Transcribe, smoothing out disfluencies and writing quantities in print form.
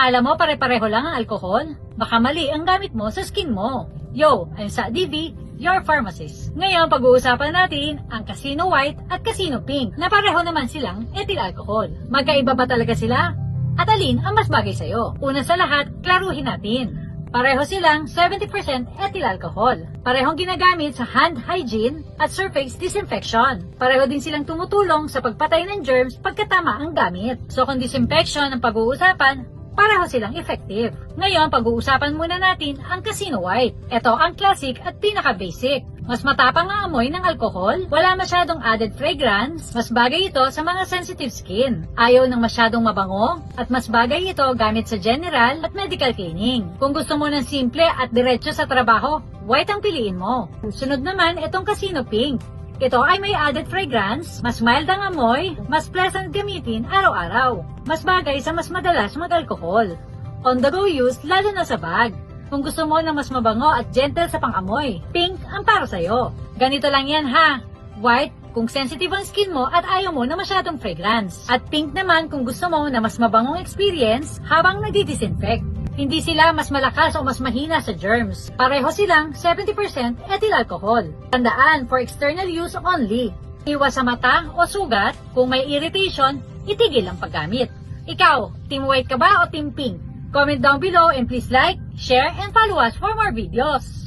Akala mo pare-pareho lang ang alkohol? Baka mali ang gamit mo sa skin mo. Yo, I'm Sa DV, your pharmacist. Ngayon, pag-uusapan natin ang Casino White at Casino Pink na pareho naman silang ethyl alcohol. Magkaiba ba talaga sila? At alin ang mas bagay sa'yo? Una sa lahat, klaruhin natin. Pareho silang 70% ethyl alcohol. Parehong ginagamit sa hand hygiene at surface disinfection. Pareho din silang tumutulong sa pagpatay ng germs pagkatama ang gamit. So kung disinfection ang pag-uusapan, pareho silang effective. Ngayon, pag-uusapan muna natin ang Casino White. Ito ang classic at pinaka-basic. Mas matapang ang amoy ng alcohol, wala masyadong added fragrance, mas bagay ito sa mga sensitive skin. Ayaw ng masyadong mabango, at mas bagay ito gamit sa general at medical cleaning. Kung gusto mo ng simple at diretso sa trabaho, white ang piliin mo. Sunod naman, itong Casino Pink. Ito ay may added fragrance, mas mild ang amoy, mas pleasant gamitin araw-araw. Mas bagay sa mas madalas mag-alcohol. On-the-go use lalo na sa bag. Kung gusto mo na mas mabango at gentle sa pang-amoy, pink ang para sa'yo. Ganito lang yan ha. White kung sensitive ang skin mo at ayaw mo na masyadong fragrance. At pink naman kung gusto mo na mas mabangong experience habang nagdi-disinfect. Hindi sila mas malakas o mas mahina sa germs. Pareho silang 70% ethyl alcohol. Tandaan, for external use only. Iwas sa mata o sugat. Kung may irritation, itigil ang paggamit. Ikaw, team white ka ba o team pink? Comment down below and please like, share, and follow us for more videos.